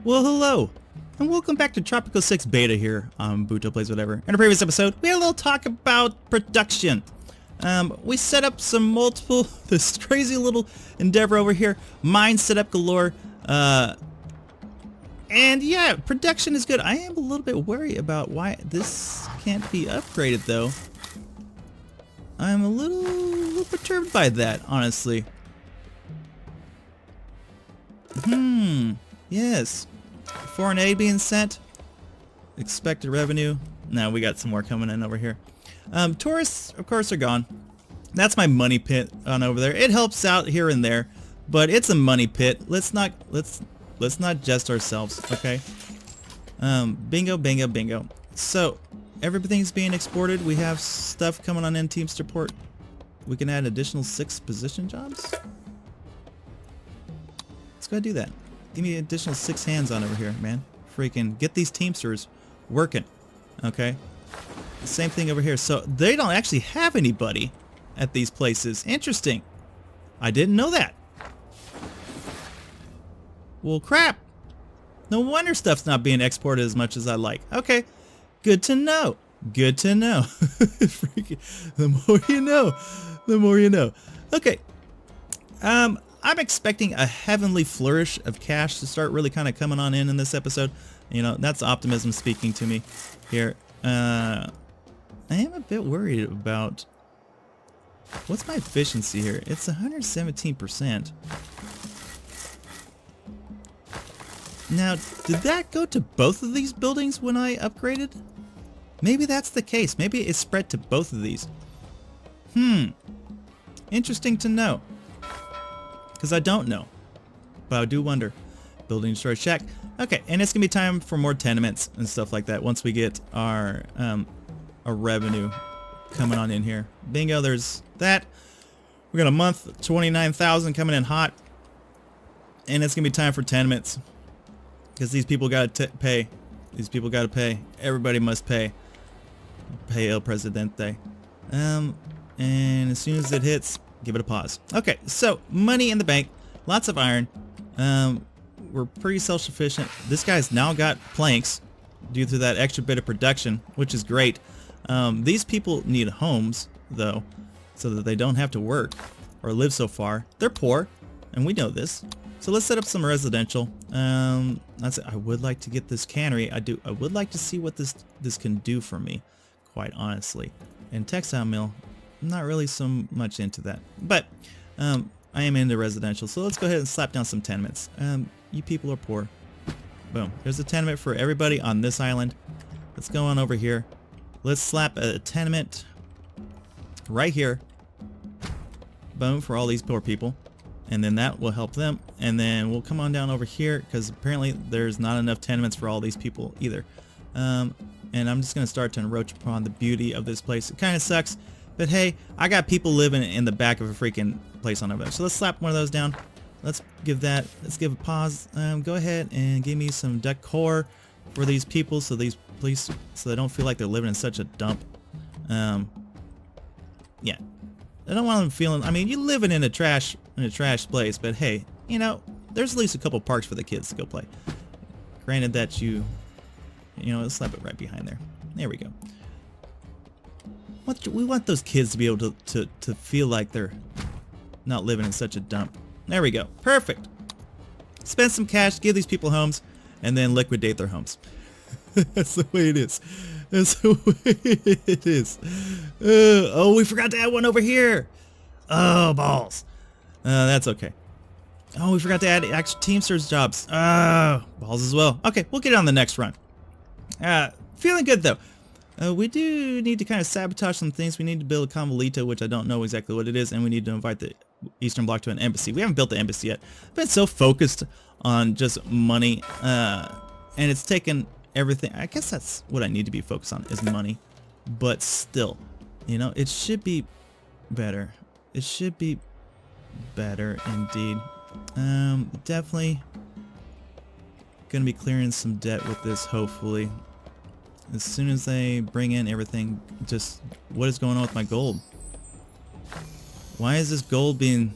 Well, hello, and welcome back to Tropico 6 Beta here on Buto Plays Whatever. In a previous episode, we had a little talk about production. We set up this crazy little endeavor over here, mine set up galore, and yeah, production is good. I am a little bit worried about why this can't be upgraded though. I'm a little perturbed by that, honestly. Yes. Foreign aid being sent. Expected revenue. Now we got some more coming in over here. Tourists, of course, are gone. That's my money pit on over there. It helps out here and there, but it's a money pit. Let's not jest ourselves, okay? Bingo, bingo, bingo. So everything's being exported. We have stuff coming on in Teamster Port. We can add additional 6 position jobs. Let's go ahead and do that. Give me additional 6 hands on over here, man. Freaking get these Teamsters working. Okay. Same thing over here. So they don't actually have anybody at these places. Interesting. I didn't know that. Well, crap. No wonder stuff's not being exported as much as I like. Okay. Good to know. Good to know. Freaking, the more you know. The more you know. Okay. I'm expecting a heavenly flourish of cash to start really kind of coming on in this episode. You know, that's optimism speaking to me here. I am a bit worried about what's my efficiency here. It's 117%. Now, did that go to both of these buildings when I upgraded? Maybe that's the case. Maybe it spread to both of these. Interesting to know. Because I don't know, but I do wonder. Building storage shack. Okay, and it's gonna be time for more tenements and stuff like that once we get our revenue coming on in here. Bingo, there's that. We got a month, 29,000 coming in hot, and it's gonna be time for tenements because these people gotta pay. These people gotta pay. Everybody must pay. Pay El Presidente. And as soon as it hits, give it a pause. Okay, so money in the bank, lots of iron. We're pretty self-sufficient. This guy's now got planks due to that extra bit of production, which is great. These people need homes though, so that they don't have to work or live so far. They're poor, and we know this. So let's set up some residential. That's it. I would like to get this cannery. I would like to see what this can do for me, quite honestly. And textile mill. Not really so much into that, but I am into residential, so let's go ahead and slap down some tenements. You people are poor. Boom. There's a tenement for everybody on this island. Let's go on over here. Let's slap a tenement right here. Boom, for all these poor people, and then that will help them. And then we'll come on down over here because apparently there's not enough tenements for all these people either. And I'm just gonna start to encroach upon the beauty of this place. It kind of sucks. But hey, I got people living in the back of a freaking place on over there. So let's slap one of those down. Let's give a pause. Go ahead and give me some decor for these people so they don't feel like they're living in such a dump. Yeah. I don't want them feeling, I mean, you're living in a trash place, but hey, you know, there's at least a couple parks for the kids to go play. Granted that you know, let's slap it right behind there. There we go. We want those kids to be able to feel like they're not living in such a dump. There we go. Perfect. Spend some cash, give these people homes, and then liquidate their homes. That's the way it is. That's the way it is. Oh, we forgot to add one over here. Oh, balls. That's okay. Oh, we forgot to add extra Teamsters jobs. Oh, balls as well. Okay, we'll get it on the next run. Feeling good, though. We do need to kind of sabotage some things. We need to build a convolito, which I don't know exactly what it is, and we need to invite the Eastern Bloc to an embassy. We haven't built the embassy yet. I've been so focused on just money, and it's taken everything. I guess that's what I need to be focused on, is money. But still, you know, it should be better. It should be better indeed. Definitely gonna be clearing some debt with this, hopefully. As soon as they bring in everything, just what is going on with my gold? Why is this gold being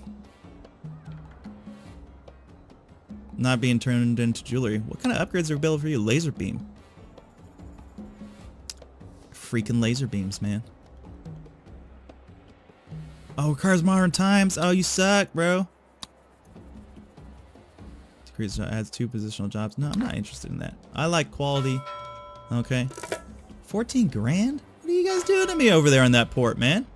not being turned into jewelry. What kind of upgrades are available for you? Laser beam. Freaking laser beams, man. Oh, requires modern times. Oh, you suck, bro. Adds 2 positional jobs. No, I'm not interested in that. I like quality. Okay. 14 grand? What are you guys doing to me over there on that port, man?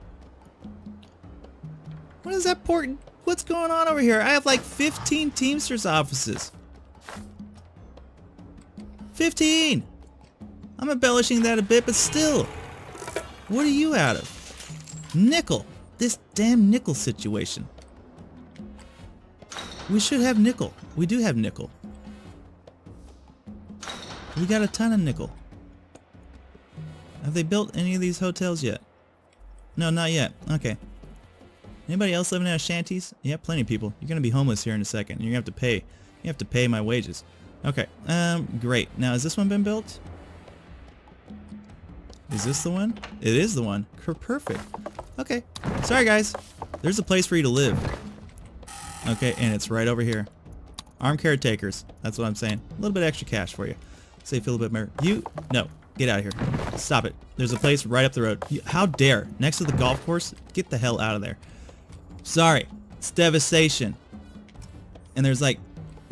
What is that port? What's going on over here? I have like 15 Teamsters offices. 15! I'm embellishing that a bit, but still. What are you out of? Nickel. This damn nickel situation. We should have nickel. We do have nickel. We got a ton of nickel. Have they built any of these hotels yet? No, not yet. Okay. Anybody else living out of shanties? Yeah, plenty of people. You're gonna be homeless here in a second. You're gonna have to pay. You have to pay my wages. Okay. Great. Now, has this one been built? Is this the one? It is the one. Perfect. Okay. Sorry, guys. There's a place for you to live. Okay, and it's right over here. Armed caretakers. That's what I'm saying. A little bit extra cash for you. So you feel a bit better. You? No. Get out of here. Stop it. There's a place right up the road. How dare? Next to the golf course? Get the hell out of there. Sorry. It's devastation. And there's like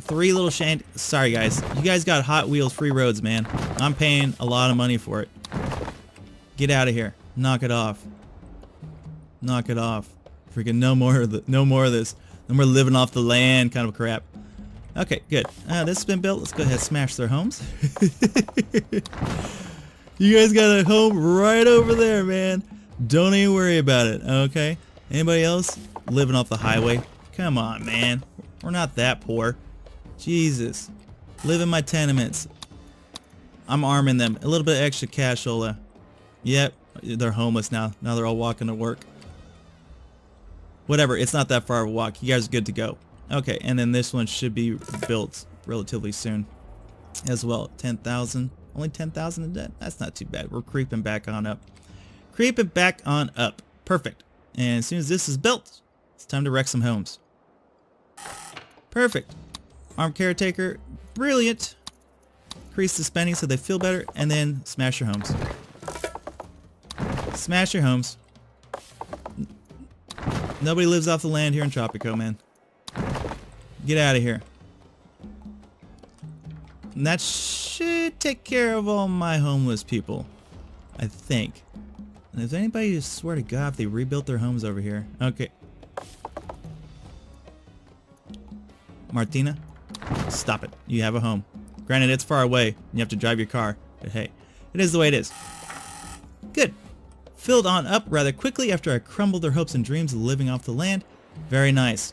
3 little shanty. Sorry, guys. You guys got Hot Wheels free roads, man. I'm paying a lot of money for it. Get out of here. Knock it off. Knock it off. Freaking no more of this. No more living off the land kind of crap. Okay, good. This has been built. Let's go ahead and smash their homes. You guys got a home right over there, man. Don't even worry about it, okay? Anybody else living off the highway? Come on, man. We're not that poor. Jesus. Live in my tenements. I'm arming them. A little bit extra cashola. Yep, they're homeless now. Now they're all walking to work. Whatever, it's not that far of a walk. You guys are good to go. Okay, and then this one should be built relatively soon as well. 10,000. Only 10,000 in debt? That's not too bad. We're creeping back on up. Creeping back on up. Perfect. And as soon as this is built, it's time to wreck some homes. Perfect. Armed caretaker. Brilliant. Increase the spending so they feel better. And then smash your homes. Smash your homes. Nobody lives off the land here in Tropico, man. Get out of here. And that should take care of all my homeless people, I think. And if anybody just swear to God if they rebuilt their homes over here. Okay. Martina, stop it. You have a home. Granted, it's far away. And you have to drive your car. But hey, it is the way it is. Good. Filled on up rather quickly after I crumbled their hopes and dreams of living off the land. Very nice.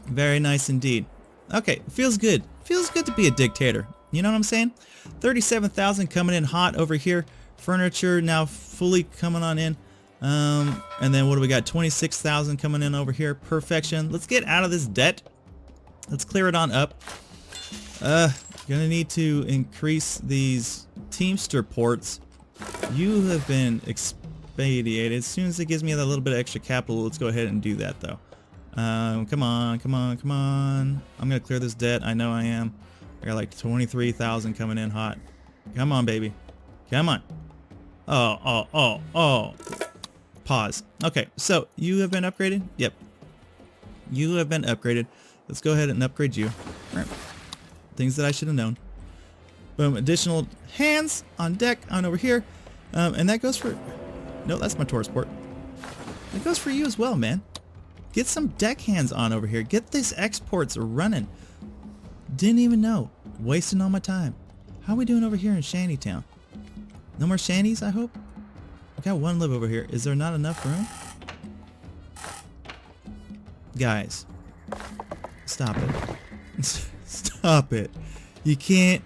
Very nice indeed. Okay, feels good. Feels good to be a dictator. You know what I'm saying? 37,000 coming in hot over here. Furniture now fully coming on in. And then what do we got? 26,000 coming in over here. Perfection. Let's get out of this debt. Let's clear it on up. Gonna need to increase these Teamster ports. You have been expedited. As soon as it gives me that little bit of extra capital, let's go ahead and do that though. Come on, come on, come on. I'm gonna clear this debt. I know I am. I got like 23,000 coming in hot. Come on, baby. Come on. Oh. Pause. Okay, so you have been upgraded? Yep. You have been upgraded. Let's go ahead and upgrade you. All right. Things that I should have known. Boom, additional hands on deck on over here. And that goes for... No, that's my tourist port. It goes for you as well, man. Get some deck hands on over here. Get these exports running. Didn't even know. Wasting all my time. How are we doing over here in Shantytown? No more shanties, I hope? I got one live over here. Is there not enough room? Guys. Stop it. Stop it. You can't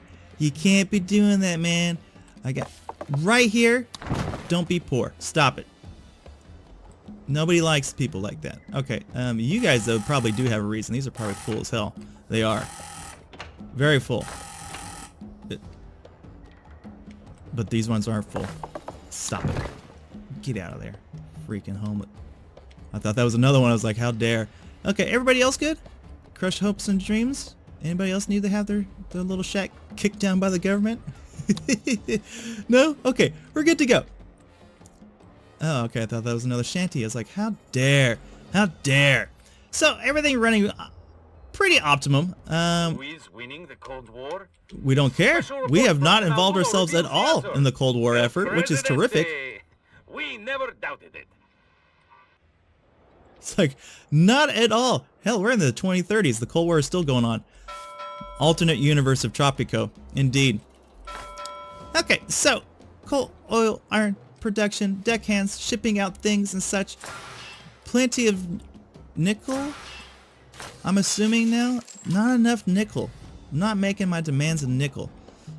be doing that, man. I got right here. Don't be poor. Stop it. Nobody likes people like that. Okay, you guys though probably do have a reason. These are probably full as hell. They are. Very full. But these ones aren't full. Stop it. Get out of there. Freaking homeless. I thought that was another one. I was like, how dare. Okay, everybody else good? Crushed hopes and dreams? Anybody else need to have their little shack kicked down by the government? No? Okay, we're good to go. Oh, okay, I thought that was another shanty. I was like, how dare? How dare? So, everything running pretty optimum. Who is winning the Cold War? We don't care. We have not involved ourselves at all in the Cold War effort, which is terrific. We never doubted it. It's like, not at all. Hell, we're in the 2030s. The Cold War is still going on. Alternate universe of Tropico. Indeed. Okay, so, coal, oil, iron, production, deckhands, shipping out things and such. Plenty of nickel, I'm assuming now. Not enough nickel. I'm not making my demands of nickel.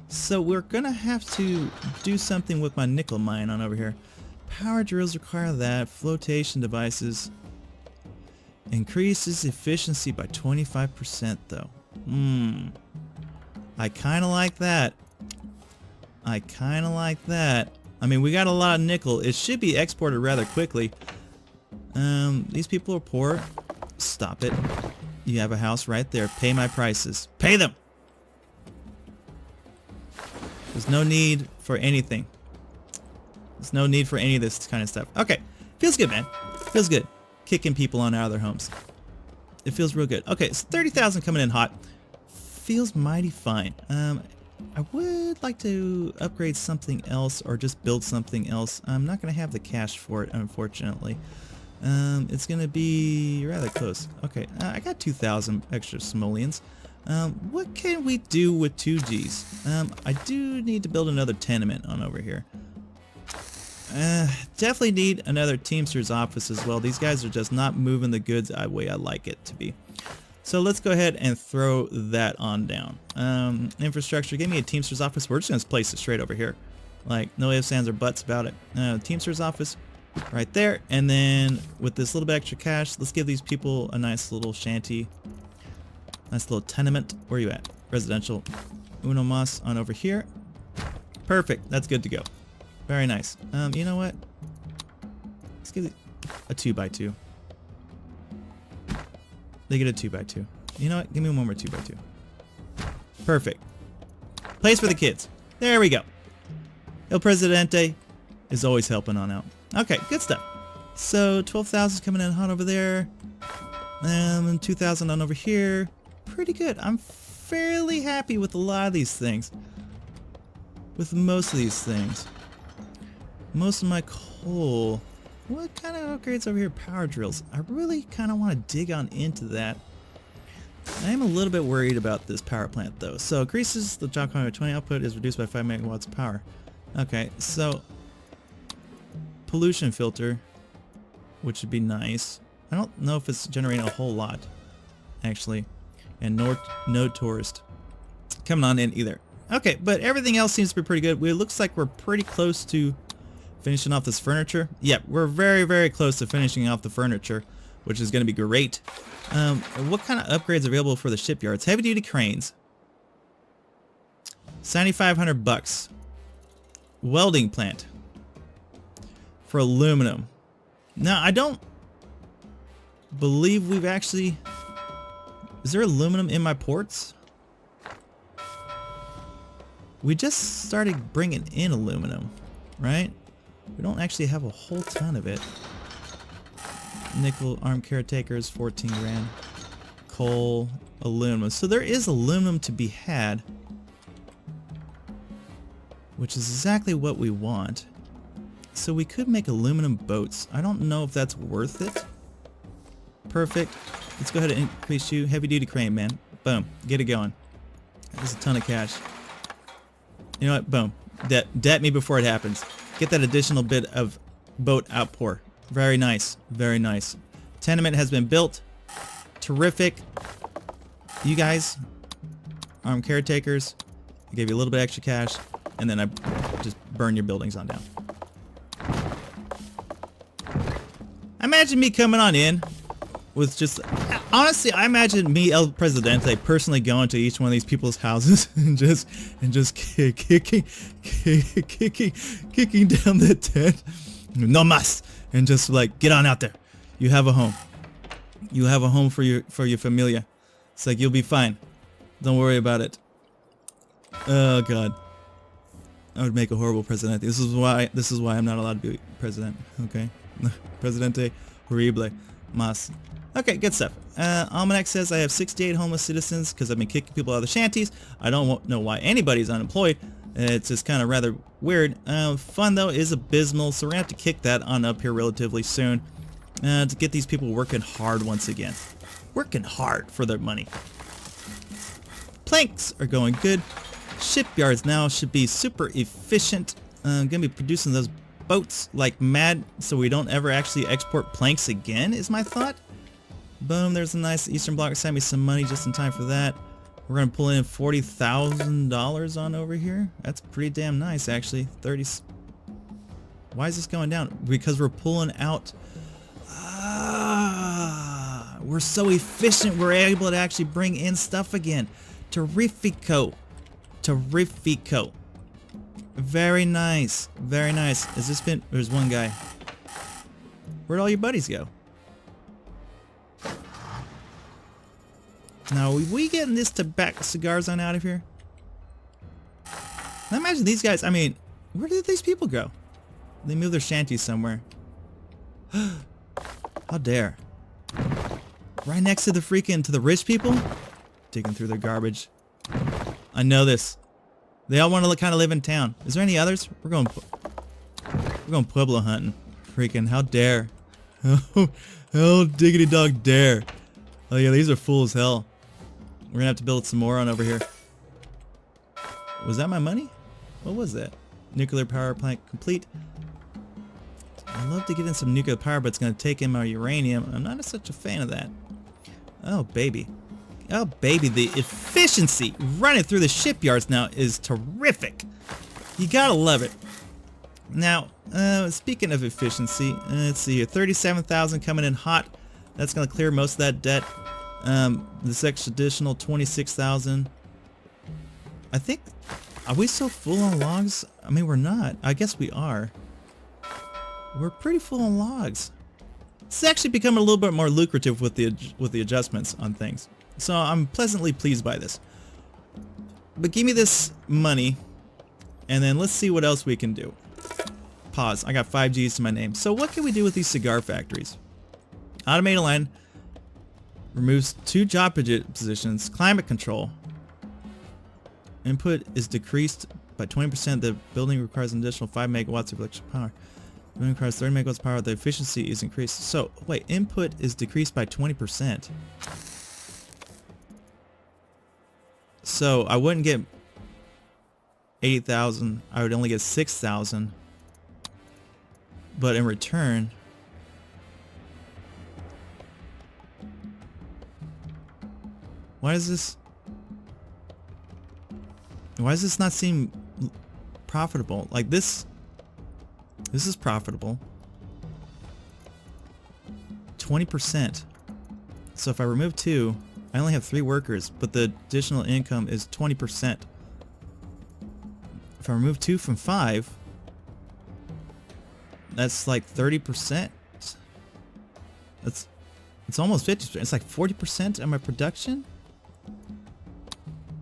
So we're gonna have to do something with my nickel mine on over here. Power drills require that. Flotation devices. Increases efficiency by 25% though. I kinda like that. I kinda like that. I mean, we got a lot of nickel. It should be exported rather quickly. These people are poor. Stop it. You have a house right there. Pay my prices. Pay them! There's no need for anything. There's no need for any of this kind of stuff. Okay. Feels good, man. Feels good. Kicking people on out of their homes. It feels real good. Okay, so 30,000 coming in hot. Feels mighty fine. I would like to upgrade something else or just build something else. I'm not going to have the cash for it, unfortunately. It's going to be rather close. Okay, I got 2,000 extra simoleons. What can we do with 2Gs? I do need to build another tenement on over here. Definitely need another Teamster's office as well. These guys are just not moving the goods the way I like it to be. So let's go ahead and throw that on down. Infrastructure, give me a Teamster's office. We're just going to place it straight over here. Like, no ifs, ands, or buts about it. Teamster's office right there. And then with this little bit extra cash, let's give these people a nice little shanty. Nice little tenement. Where are you at? Residential. Uno mas on over here. Perfect. That's good to go. Very nice. You know what? Let's give it a 2x2. They get a 2x2. You know what? Give me one more 2x2. Perfect. Place for the kids. There we go. El Presidente is always helping on out. Okay, good stuff. So 12,000 is coming in hot over there. And 2,000 on over here. Pretty good. I'm fairly happy with a lot of these things. With most of these things. Most of my coal. What kind of upgrades over here? Power drills. I really kind of want to dig on into that. I am a little bit worried about this power plant though. So increases the job quantity by 20, output is reduced by 5 megawatts of power. Okay, so pollution filter, which would be nice. I don't know if it's generating a whole lot, actually. And no tourist coming on in either. Okay, but everything else seems to be pretty good. It looks like we're pretty close to finishing off this furniture. Yep, we're very, very close to finishing off the furniture, which is going to be great. What kind of upgrades are available for the shipyards? Heavy duty cranes. 7,500 bucks. Welding plant. For aluminum. Now, I don't believe we've actually... Is there aluminum in my ports? We just started bringing in aluminum, right? We don't actually have a whole ton of it. Nickel, armed caretakers, 14 grand. Coal, aluminum. So there is aluminum to be had, which is exactly what we want. So we could make aluminum boats. I don't know if that's worth it. Perfect. Let's go ahead and increase you. Heavy duty crane, man. Boom. Get it going. That's a ton of cash. You know what? Boom. Debt me before it happens. Get that additional bit of boat outpour. Very nice. Very nice. Tenement has been built. Terrific. You guys, armed caretakers, I gave you a little bit extra cash, and then I just burn your buildings on down. Imagine me coming on in with just... Honestly, I imagine me, El Presidente, personally going to each one of these people's houses and just kicking down the tent. No mas, and just like, get on out there. You have a home. You have a home for your familia. It's like, you'll be fine. Don't worry about it. Oh god. I would make a horrible presidente. This is why I'm not allowed to be president. Okay. Presidente horrible. Mas. Okay, good stuff. Almanac says I have 68 homeless citizens because I've been kicking people out of the shanties. I don't know why anybody's unemployed. It's just kind of rather weird. Fun though is abysmal, so we're gonna have to kick that on up here relatively soon to get these people working hard once again. Working hard for their money. Planks are going good. Shipyards now should be super efficient. Gonna be producing those boats like mad so we don't ever actually export planks again is my thought. Boom, there's a nice Eastern Bloc. Send me some money just in time for that. We're gonna pull in $40,000 on over here. That's pretty damn nice actually. 30. Why is this going down? Because we're pulling out. We're so efficient we're able to actually bring in stuff again. Terrifico. Terrifico. Very nice. Very nice. Has this been... There's one guy. Where'd all your buddies go? Now, are we getting this tobacco cigar zone out of here? Now imagine these guys... I mean, where did these people go? They moved their shanties somewhere. How dare. Right next to the freaking... To the rich people? Digging through their garbage. I know this. They all want to kind of live in town. Is there any others? We're going Pueblo hunting. Freaking how dare. How diggity dog dare. Oh yeah, these are full as hell. We're gonna have to build some more on over here. Was that my money? What was that? Nuclear power plant complete. I'd love to get in some nuclear power, but it's gonna take in my uranium. I'm not such a fan of that. Oh baby. Oh baby, the efficiency running through the shipyards now is terrific. You gotta love it. Now, speaking of efficiency, let's see here, 37,000 coming in hot. That's gonna clear most of that debt. This extra additional 26,000. I think, are we still full on logs? I mean, we're not. I guess we are. We're pretty full on logs. It's actually becoming a little bit more lucrative with the adjustments on things. So I'm pleasantly pleased by this. But give me this money, and then let's see what else we can do. Pause. I got 5 G's to my name. So what can we do with these cigar factories? Automate a line. Removes 2 job positions. Climate control. Input is decreased by 20%. The building requires an additional 5 megawatts of electric power. The building requires 30 megawatts of power. The efficiency is increased. So, wait. Input is decreased by 20%. So I wouldn't get 8,000. I would only get 6,000. But in return, why does this not seem profitable? Like this is profitable. 20%. So if I remove 2, I only have 3 workers, but the additional income is 20%. If I remove 2 from 5, that's like 30%. It's almost 50%. It's like 40% of my production.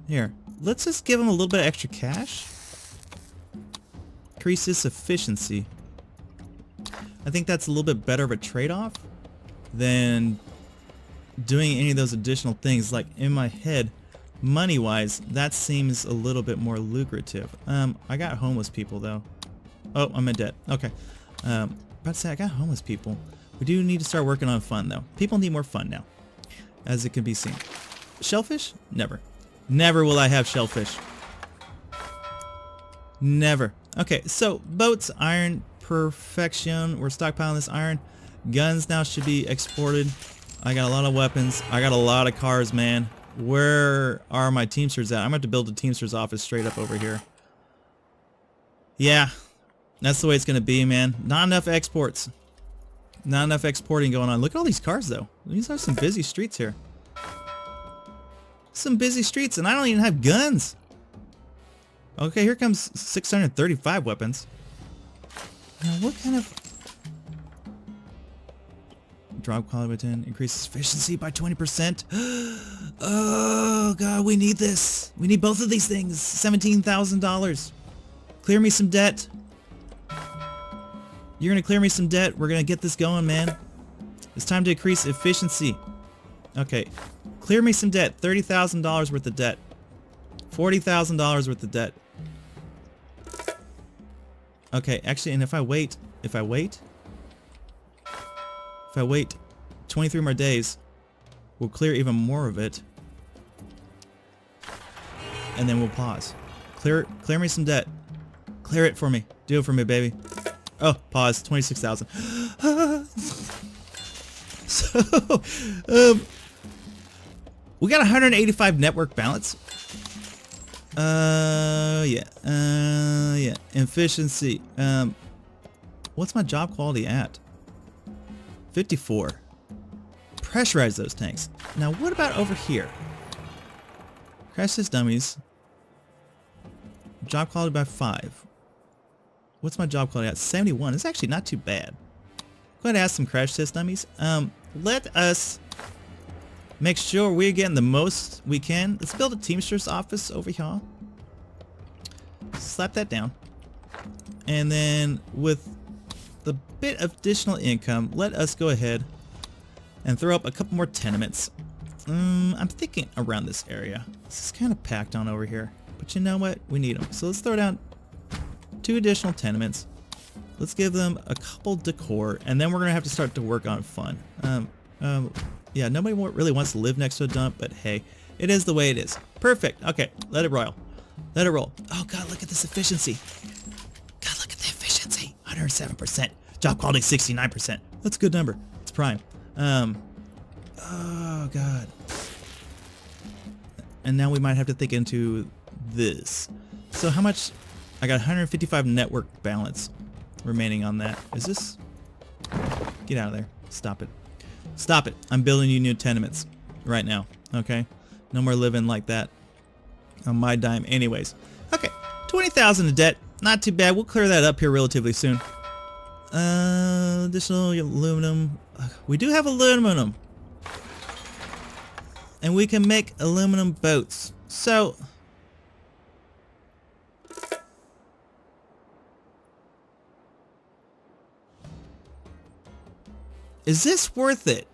Here, let's just give them a little bit of extra cash. Increase this efficiency. I think that's a little bit better of a trade-off than doing any of those additional things. Like in my head, money-wise, that seems a little bit more lucrative. I got homeless people though. Oh, I'm in debt. Okay. About to say I got homeless people. We do need to start working on fun though. People need more fun now, as it can be seen. Shellfish? Never. Never will I have shellfish. Never. Okay, so boats, iron, perfection. We're stockpiling this iron. Guns now should be exported. I got a lot of weapons. I got a lot of cars, man. Where are my Teamsters at? I'm going to have to build a Teamsters office straight up over here. Yeah, that's the way it's going to be, man. Not enough exports. Not enough exporting going on. Look at all these cars, though. These are some busy streets here. Some busy streets, and I don't even have guns. Okay, here comes 635 weapons. Now, what kind of... Drop quality by 10, increases efficiency by 20%. Oh god, we need this. We need both of these things. $17,000. Clear me some debt. You're gonna clear me some debt. We're gonna get this going, man. It's time to increase efficiency. Okay. Clear me some debt. $30,000 worth of debt. $40,000 worth of debt. Okay, actually, and if I wait 23 more days, we'll clear even more of it. And then we'll pause. Clear me some debt. Clear it for me. Do it for me, baby. Oh, pause. 26,000. So, we got 185 network balance. Yeah. Efficiency. What's my job quality at? 54. Pressurize those tanks. Now, what about over here? Crash test dummies. Job quality by 5. What's my job quality at? 71. It's actually not too bad. Go ahead and ask some crash test dummies. Let us make sure we're getting the most we can. Let's build a Teamster's office over here. Slap that down. And then with the bit of additional income, let us go ahead and throw up a couple more tenements. I'm thinking around this area. This is kind of packed on over here. But you know what? We need them. So let's throw down 2 additional tenements. Let's give them a couple decor, and then we're gonna have to start to work on fun. Yeah, nobody really wants to live next to a dump, but hey, it is the way it is. Perfect. Okay, let it roll. Let it roll. Oh god, look at this efficiency. God, look at the efficiency. 107%. Job quality 69%. That's a good number. It's prime. Oh god. And now we might have to think into this. So how much? I got 155 network balance remaining on that. Is this? Get out of there. Stop it. Stop it. I'm building you new tenements right now. Okay? No more living like that on my dime anyways. Okay. 20,000 in debt. Not too bad. We'll clear that up here relatively soon. Additional aluminum. We do have aluminum. And we can make aluminum boats. So is this worth it?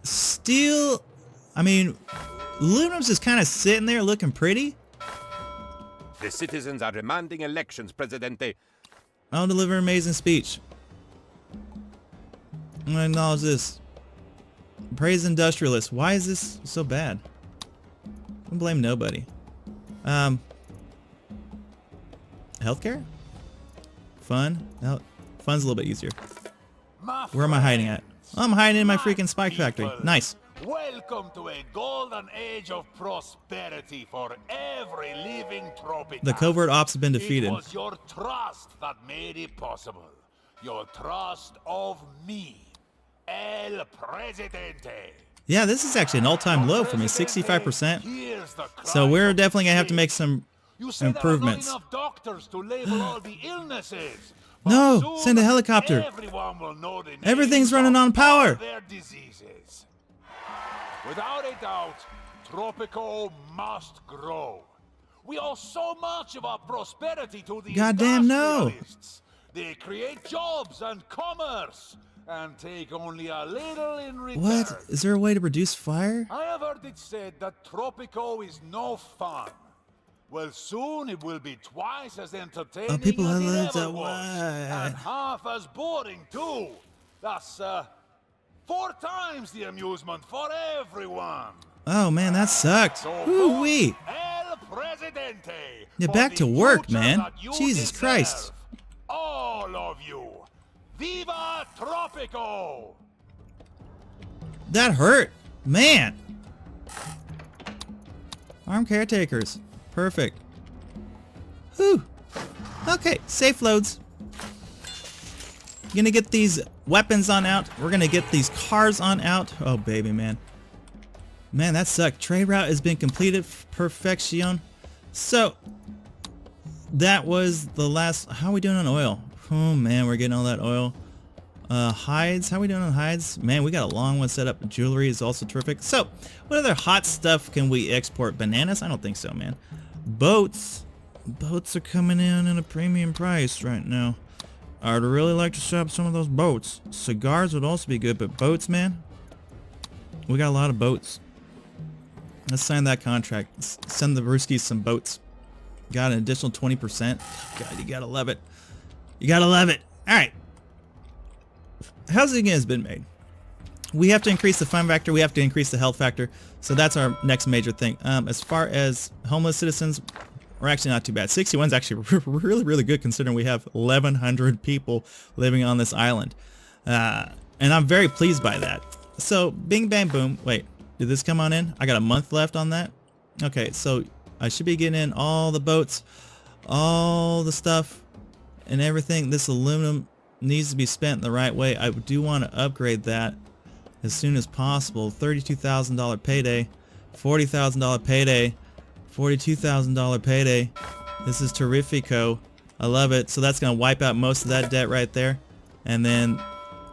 Steel, I mean, aluminum's just kind of sitting there looking pretty. The citizens are demanding elections, Presidente. I'll deliver an amazing speech. I'm gonna acknowledge this. Praise industrialists. Why is this so bad? I don't blame nobody. Healthcare? Fun? No, fun's a little bit easier. Where am I hiding at? Oh, I'm hiding in my freaking spike factory. Nice. Welcome to a golden age of prosperity for every living Tropico. The covert ops have been defeated. It was your trust that made it possible. Your trust of me, El Presidente. Yeah, this is actually an all-time low for me, 65%. So we're definitely gonna have to make some improvements. There are not enough doctors to label all the illnesses. No, send a helicopter. Everyone will know the Everything's names running of on power. all their diseases. Without a doubt, Tropico must grow. We owe so much of our prosperity to the Goddamn no. industrialists. They create jobs and commerce and take only a little in return. What? Is there a way to reduce fire? I have heard it said that Tropico is no fun. Well, soon it will be twice as entertaining people as have it learned ever to was, why. and half as boring too. That's 4 times the amusement for everyone. Oh man, that sucked. So Woo-wee. El Presidente. Yeah, for back the to work, future man. that you Jesus deserve. Christ. All of you. Viva Tropico! That hurt. Man. Armed caretakers. Perfect. Whew. Okay, safe loads. Gonna get these weapons on out. We're gonna get these cars on out. Oh, baby, man. Man, that sucked. Trade route has been completed. Perfection. So, that was the last... How are we doing on oil? Oh, man, we're getting all that oil. Hides, how are we doing on hides? Man, we got a long one set up. Jewelry is also terrific. So, what other hot stuff can we export? Bananas? I don't think so, man. Boats. Boats are coming in at a premium price right now. I'd really like to shop some of those boats. Cigars would also be good, but boats, man? We got a lot of boats. Let's sign that contract. Send the Brewskis some boats. Got an additional 20%. God, you gotta love it. You gotta love it. Alright. Housing has been made. We have to increase the fun factor. We have to increase the health factor. So that's our next major thing. As far as homeless citizens, we're actually not too bad. 61 is actually really, really good considering we have 1,100 people living on this island. And I'm very pleased by that. So, bing, bang, boom. Wait, did this come on in? I got a month left on that. Okay, so I should be getting in all the boats, all the stuff, and everything. This aluminum needs to be spent the right way. I do want to upgrade that as soon as possible. $32,000 payday, $40,000 payday, $42,000 payday. This is Tropico. I love it. So that's going to wipe out most of that debt right there. And then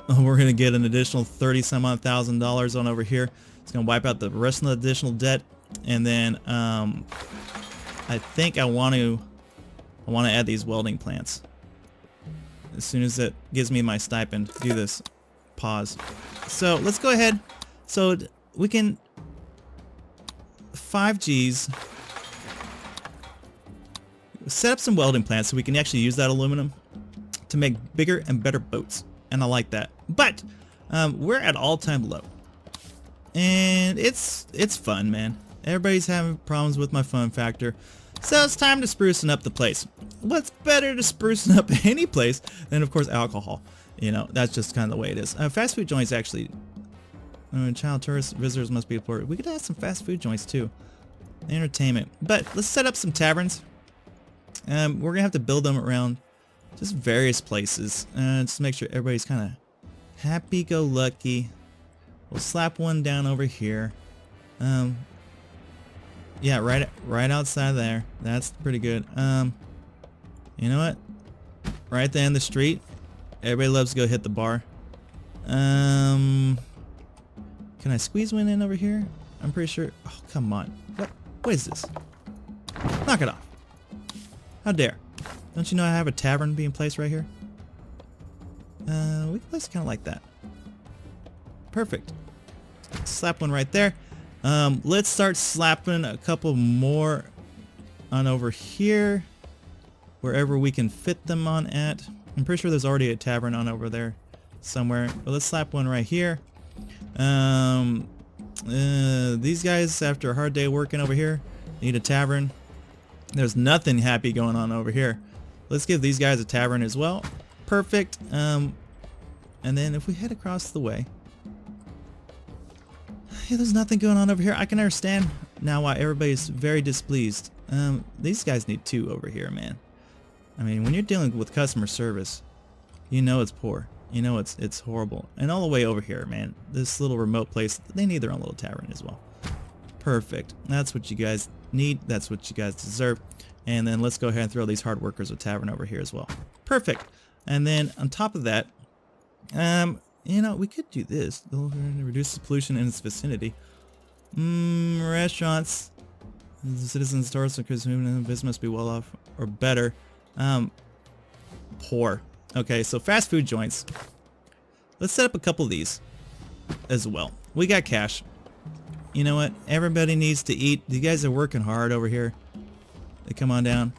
we're going to get an additional 30 some odd thousand dollars on over here. It's going to wipe out the rest of the additional debt. And then I think I want to add these welding plants. As soon as it gives me my stipend, do this. Pause. So let's go ahead. So we can 5Gs. Set up some welding plants so we can actually use that aluminum to make bigger and better boats. And I like that. But we're at all-time low. And it's fun, man. Everybody's having problems with my fun factor. So it's time to sprucing up the place. What's better to sprucing up any place than, of course, alcohol? You know, that's just kind of the way it is. Fast food joints actually. Child tourists, visitors must be reported. We could have some fast food joints too. Entertainment. But let's set up some taverns. We're going to have to build them around just various places. Just to make sure everybody's kind of happy-go-lucky. We'll slap one down over here. Yeah, right outside there. That's pretty good. You know what? Right there in the street. Everybody loves to go hit the bar. Can I squeeze one in over here? I'm pretty sure. Oh, come on. What is this? Knock it off. How dare. Don't you know I have a tavern being placed right here? We can place it kind of like that. Perfect. Slap one right there. Let's start slapping a couple more on over here. Wherever we can fit them on at. I'm pretty sure there's already a tavern on over there somewhere. But let's slap one right here. These guys, after a hard day working over here, need a tavern. There's nothing happy going on over here. Let's give these guys a tavern as well. Perfect. And then if we head across the way. Hey, there's nothing going on over here. I can understand now why everybody's very displeased. These guys need two over here, man. I mean, when you're dealing with customer service, you know it's poor. You know it's horrible. And all the way over here, man, this little remote place, they need their own little tavern as well. Perfect. That's what you guys need. That's what you guys deserve. And then let's go ahead and throw these hard workers a tavern over here as well. Perfect. And then on top of that, you know, we could do this. Reduce the pollution in its vicinity. Restaurants. The citizens, tourists, and consumers business must be well off or better. Poor. Okay, so fast food joints. Let's set up a couple of these as well. We got cash. You know what? Everybody needs to eat. You guys are working hard over here. They come on down.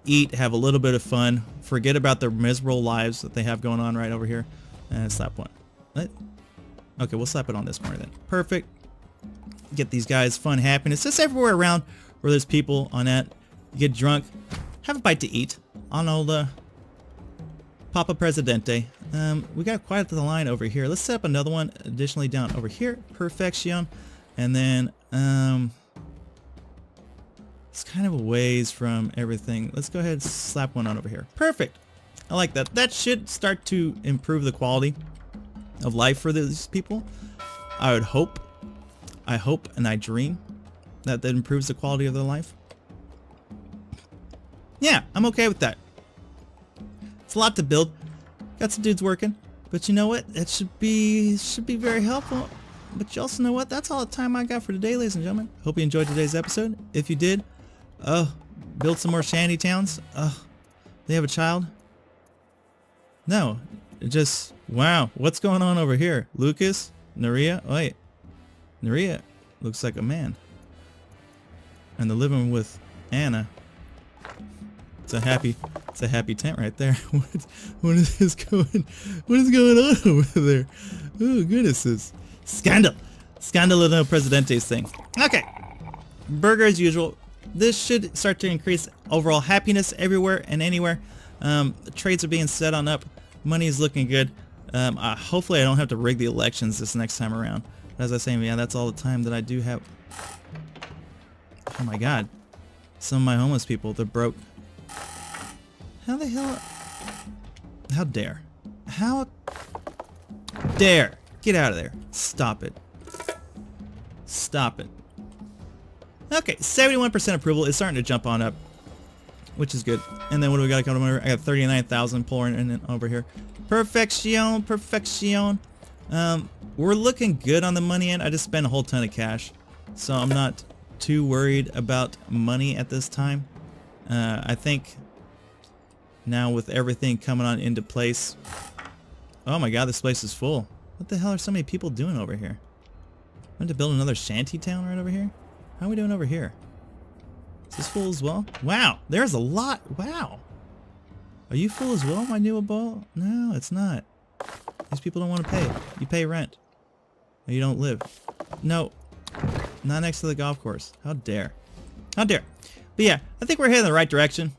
Eat, have a little bit of fun. Forget about their miserable lives that they have going on right over here. And slap one. Okay, we'll slap it on this corner then. Perfect. Get these guys fun, happiness. Just everywhere around where there's people on that. You get drunk. Have a bite to eat on old Papa Presidente. We got quite the line over here. Let's set up another one additionally down over here. Perfection. And then it's kind of a ways from everything. Let's go ahead and slap one on over here. Perfect. I like that. That should start to improve the quality of life for these people. I would hope. I hope and I dream that that improves the quality of their life. Yeah, I'm okay with that. It's a lot to build. Got some dudes working. But you know what? It should be very helpful. But you also know what? That's all the time I got for today, ladies and gentlemen. Hope you enjoyed today's episode. If you did, build some more shanty towns. They have a child? No. It just, wow. What's going on over here? Lucas? Naria? Wait. Naria looks like a man. And they're living with Anna. It's a happy tent right there. What is going on over there? Oh goodness, this scandal of the Presidente's thing. Okay, burger as usual. This should start to increase overall happiness everywhere and anywhere. The trades are being set on up. Money is looking good. Hopefully I don't have to rig the elections this next time around. As I say, yeah, that's all the time that I do have. Oh my god. Some of my homeless people, they're broke. How the hell? How dare? How dare? Get out of there. Stop it. Stop it. Okay, 71% approval is starting to jump on up, which is good. And then what do we got coming over? I got 39,000 pouring in over here. Perfection, perfection. We're looking good on the money end. I just spent a whole ton of cash, so I'm not too worried about money at this time. I think now with everything coming on into place. Oh my god, this place is full. What the hell are so many people doing over here? I want to build another shanty town right over here? How are we doing over here? Is this full as well? Wow, there's a lot. Wow. Are you full as well, my new ball? No, it's not. These people don't want to pay. You pay rent. Or you don't live. No. Not next to the golf course. How dare. How dare. But yeah, I think we're heading in the right direction.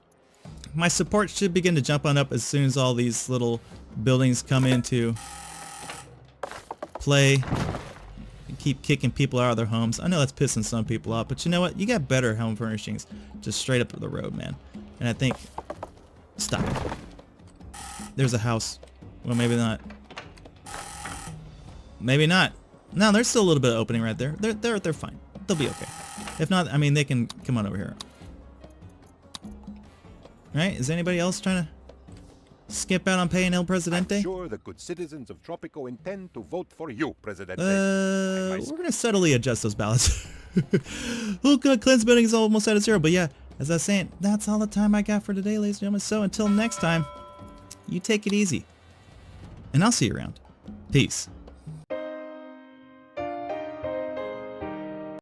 My support should begin to jump on up as soon as all these little buildings come into play. Keep kicking people out of their homes. I know that's pissing some people off, but you know what? You got better home furnishings just straight up the road, man. And I think... Stop. There's a house. Well, maybe not. Maybe not. No, there's still a little bit of opening right there. They're fine. They'll be okay. If not, I mean, they can come on over here. Right? Is anybody else trying to skip out on paying El Presidente? I'm sure the good citizens of Tropico intend to vote for you, Presidente. We're gonna subtly adjust those ballots. Oh god, cleanse betting is almost at a 0. But yeah, as I was saying, that's all the time I got for today, ladies and gentlemen. So until next time, you take it easy. And I'll see you around. Peace.